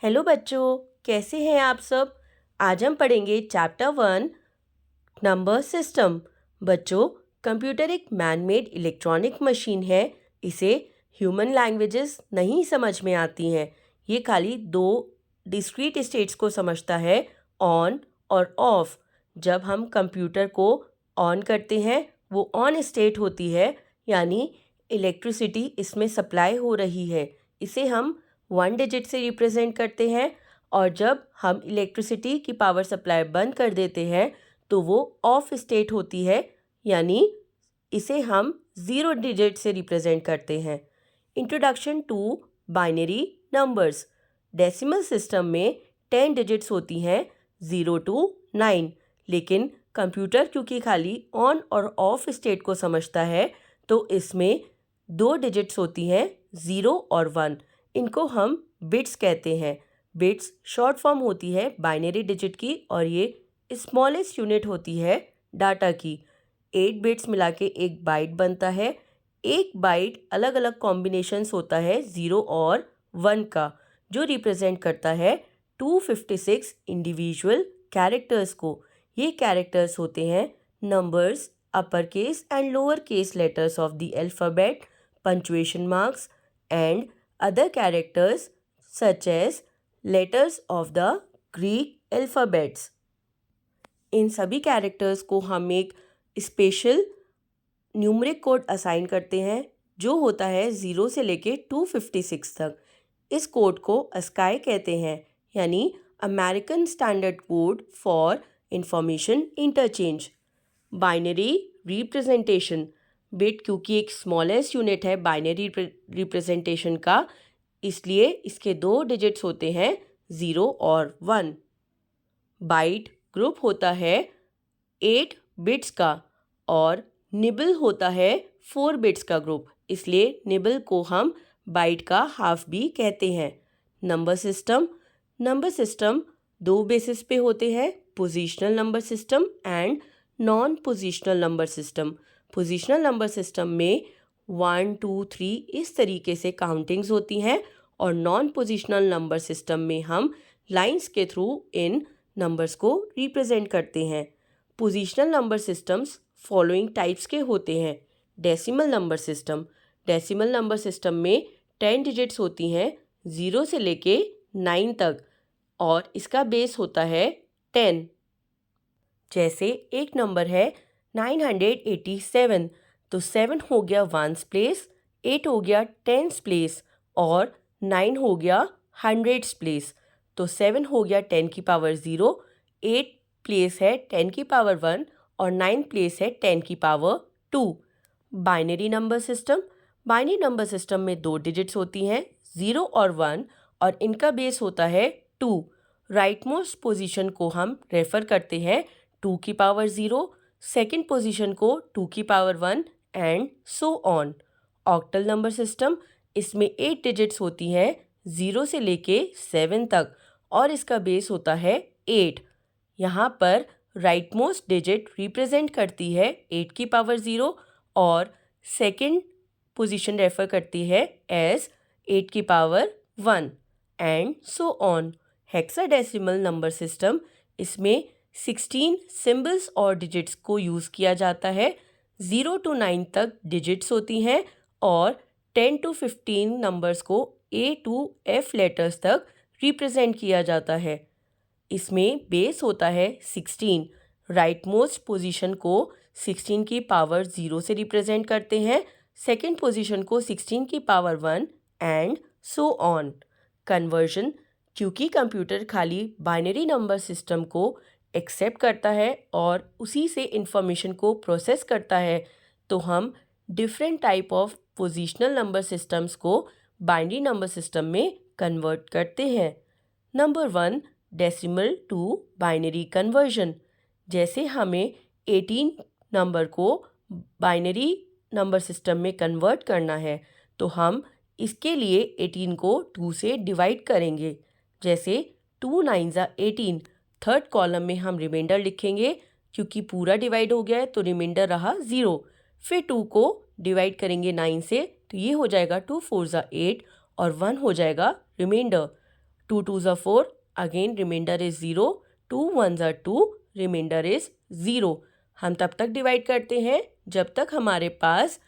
Hello बच्चों, कैसे हैं आप सब। आज हम पढ़ेंगे चैप्टर 1 नंबर सिस्टम। बच्चों, कंप्यूटर एक मैन मेड इलेक्ट्रॉनिक मशीन है। इसे ह्यूमन लैंग्वेजेस नहीं समझ में आती हैं। ये खाली दो डिस्क्रीट स्टेट्स को समझता है, ऑन और ऑफ। जब हम कंप्यूटर को ऑन करते हैं वो ऑन स्टेट होती है, यानी इलेक्ट्रिसिटी इसमें सप्लाई हो रही है। इसे हम 1 डिजिट से रिप्रेजेंट करते हैं। और जब हम इलेक्ट्रिसिटी की पावर सप्लाई बंद कर देते हैं तो वो ऑफ स्टेट होती है, यानी इसे हम 0 डिजिट से रिप्रेजेंट करते हैं। Introduction to binary numbers. Decimal system में 10 डिजिट्स होती हैं, 0 to 9। लेकिन कंप्यूटर क्योंकि खाली ऑन और ऑफ स्टेट को समझता है तो इसमें 2 डिजिट्स होती हैं, 0 और 1। इनको हम बिट्स कहते हैं। बिट्स शॉर्ट फॉर्म होती है बाइनरी डिजिट की और ये स्मॉलेस्ट यूनिट होती है डाटा की। 8 बिट्स मिला के एक बाइट बनता है। एक बाइट अलग अलग कॉम्बिनेशंस होता है 0 और 1 का, जो रिप्रेजेंट करता है 256 इंडिविजुअल कैरेक्टर्स को। ये कैरेक्टर्स होते हैं numbers, upper case and lower case letters of the alphabet, punctuation marks and other characters such as letters of the Greek alphabets। इन सभी कैरेक्टर्स को हम एक स्पेशल न्यूमरिक कोड असाइन करते हैं जो होता है 0 से लेके 256 तक। इस कोड को अस्काई कहते हैं, यानी American standard code for information interchange. Binary representation. Bit क्योंकि एक स्मॉलेस्ट यूनिट है बाइनरी रिप्रेजेंटेशन का, इसलिए इसके 2 डिजिट्स होते हैं, 0 और 1। बाइट ग्रुप होता है 8 बिट्स का और निबल होता है 4 बिट्स का ग्रुप, इसलिए निबल को हम बाइट का हाफ भी कहते हैं। Number system. Number system 2 basis पे होते हैं, positional number system and non positional number system. Positional number system में 1 2 3 इस तरीके से काउंटिंग्स होती हैं और नॉन पोजिशनल नंबर सिस्टम में हम लाइंस के थ्रू इन नंबर्स को रिप्रेजेंट करते हैं। Positional number systems following types के होते हैं। Decimal number system. Decimal number system में 10 डिजिट्स होती हैं, 0 से लेके 9 तक, और इसका बेस होता है 10। जैसे एक नंबर है 987, तो 7 हो गया 1s प्लेस, 8 हो गया 10s प्लेस और 9 हो गया 100s प्लेस। तो 7 हो गया 10 की पावर 0, 8 प्लेस है 10 की पावर 1 और 9 प्लेस है 10 की power 2। Binary number system. Binary number system में 2 डिजिट्स होती हैं, 0 और 1, और इनका बेस होता है 2। राइट मोस्ट पोजिशन को हम रेफर करते हैं 2 की पावर 0, सेकेंड पोजीशन को 2 की power 1 and so on. Octal number system. इसमें 8 डिजिट्स होती हैं, 0 से लेके 7 तक, और इसका बेस होता है 8। यहाँ पर राइट मोस्ट डिजिट रिप्रेजेंट करती है 8 की पावर 0 और सेकेंड पोजीशन रेफर करती है एज 8 की power 1 and so on. Hexadecimal number system. इसमें 16 सिंबल्स और डिजिट्स को यूज़ किया जाता है। 0 to 9 तक डिजिट्स होती हैं और 10 to 15 नंबर्स को A to F लेटर्स तक रिप्रेजेंट किया जाता है। इसमें बेस होता है 16। राइट मोस्ट पोजीशन को 16 की पावर 0 से रिप्रेजेंट करते हैं, सेकेंड पोजीशन को 16 की power 1 and so on. Conversion. क्योंकि कंप्यूटर खाली बाइनरी नंबर सिस्टम को एक्सेप्ट करता है और उसी से इंफॉर्मेशन को प्रोसेस करता है, तो हम different type of positional number systems को बाइनरी नंबर सिस्टम में कन्वर्ट करते हैं। Number 1, decimal to binary conversion. जैसे हमें 18 नंबर को बाइनरी नंबर सिस्टम में कन्वर्ट करना है, तो हम इसके लिए 18 को 2 से डिवाइड करेंगे। जैसे 2 9 18, थर्ड कॉलम में हम रिमाइंडर लिखेंगे, क्योंकि पूरा डिवाइड हो गया है तो रिमाइंडर रहा 0। फिर 2 को डिवाइड करेंगे 9 से, तो ये हो जाएगा 2 4 8 और 1 हो जाएगा reminder. 2 2s are 4, again remainder is 0, 2 1s are 2, remainder is 0। हम तब तक डिवाइड करते हैं जब तक हमारे पास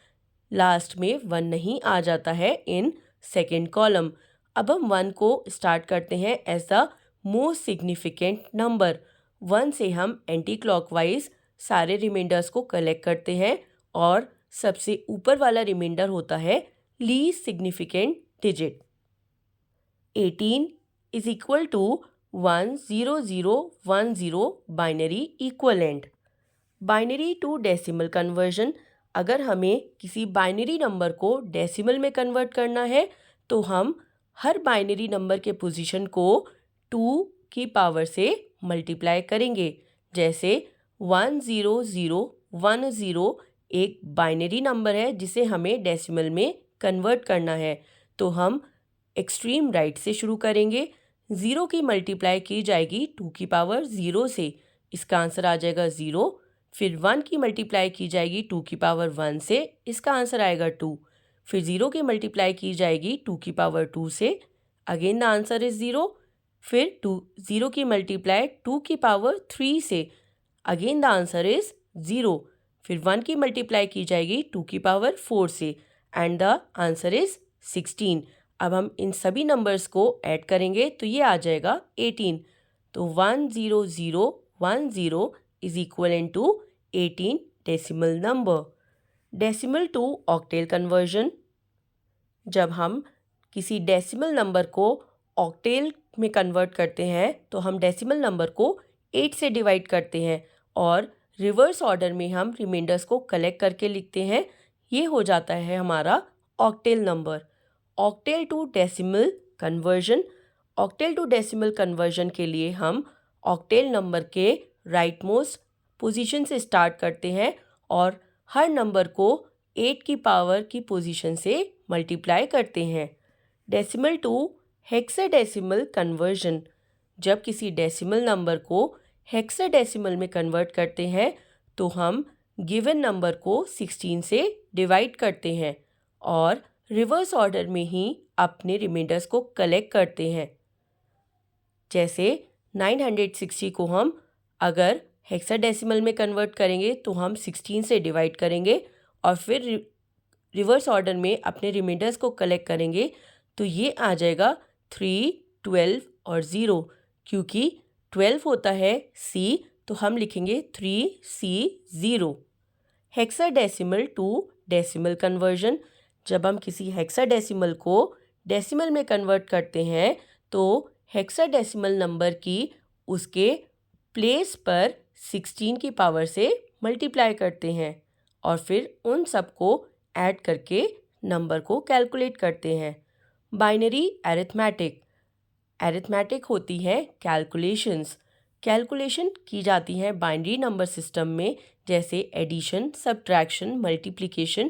लास्ट में 1 नहीं आ जाता है इन सेकेंड कॉलम। अब हम 1 को स्टार्ट करते हैं as the most significant number. 1 से हम एंटी क्लॉकवाइज सारे रिमाइंडर्स को कलेक्ट करते हैं और सबसे ऊपर वाला रिमाइंडर होता है least significant digit. 18 is equal to 10010 binary equivalent. Binary to decimal conversion, अगर हमें किसी बाइनरी नंबर को डेसिमल में कन्वर्ट करना है तो हम हर बाइनरी नंबर के पोजीशन को 2 की पावर से मल्टीप्लाई करेंगे। जैसे 10010 एक बाइनरी नंबर है जिसे हमें डेसिमल में कन्वर्ट करना है, तो हम एक्सट्रीम राइट से शुरू करेंगे। 0 की मल्टीप्लाई की जाएगी 2 की पावर 0 से, इसका आंसर आ जाएगा 0। फिर 1 की मल्टीप्लाई की जाएगी 2 की पावर 1 से, इसका आंसर आएगा 2। फिर 0 की मल्टीप्लाई की जाएगी 2 की पावर 2 से, अगेन द आंसर इज 0। फिर 0 की मल्टीप्लाई 2 की पावर 3 से, अगेन द आंसर इज 0। फिर 1 की मल्टीप्लाई की जाएगी 2 की पावर 4 से एंड द आंसर इज 16। अब हम इन सभी नंबर्स को ऐड करेंगे तो ये आ जाएगा 18। तो 10010 is equal to 18 decimal number. Decimal to octal conversion, जब हम किसी डेसिमल नंबर को ऑक्टेल में कन्वर्ट करते हैं तो हम डेसिमल नंबर को 8 से डिवाइड करते हैं और रिवर्स ऑर्डर में हम रिमाइंडर्स को कलेक्ट करके लिखते हैं। ये हो जाता है हमारा octal number. Octal to decimal conversion, octal to decimal conversion के लिए हम ऑक्टेल नंबर के राइट मोस्ट पोजीशन से स्टार्ट करते हैं और हर नंबर को 8 की पावर की पोजीशन से मल्टीप्लाई करते हैं। डेसिमल टू हेक्साडेसिमल कन्वर्जन, जब किसी डेसिमल नंबर को हेक्साडेसिमल में कन्वर्ट करते हैं तो हम गिवन नंबर को 16 से डिवाइड करते हैं और रिवर्स ऑर्डर में ही अपने रिमाइंडर्स को कलेक्ट करते हैं। जैसे 960 को हम अगर हेक्साडेसिमल में कन्वर्ट करेंगे तो हम 16 से डिवाइड करेंगे और फिर रिवर्स ऑर्डर में अपने रिमाइंडर्स को कलेक्ट करेंगे, तो ये आ जाएगा 3, 12 और 0। क्योंकि 12 होता है C तो हम लिखेंगे 3C0। Hexadecimal to decimal conversion, जब हम किसी हेक्साडेसिमल को डेसिमल में कन्वर्ट करते हैं तो हेक्साडेसिमल नंबर की उसके प्लेस पर 16 की पावर से मल्टीप्लाई करते हैं और फिर उन सब को ऐड करके नंबर को कैलकुलेट करते हैं। बाइनरी अरिथमेटिक, अरिथमेटिक होती है कैलकुलेशंस। कैलकुलेशन की जाती है बाइनरी नंबर सिस्टम में, जैसे एडिशन, सब्ट्रैक्शन, मल्टीप्लिकेशन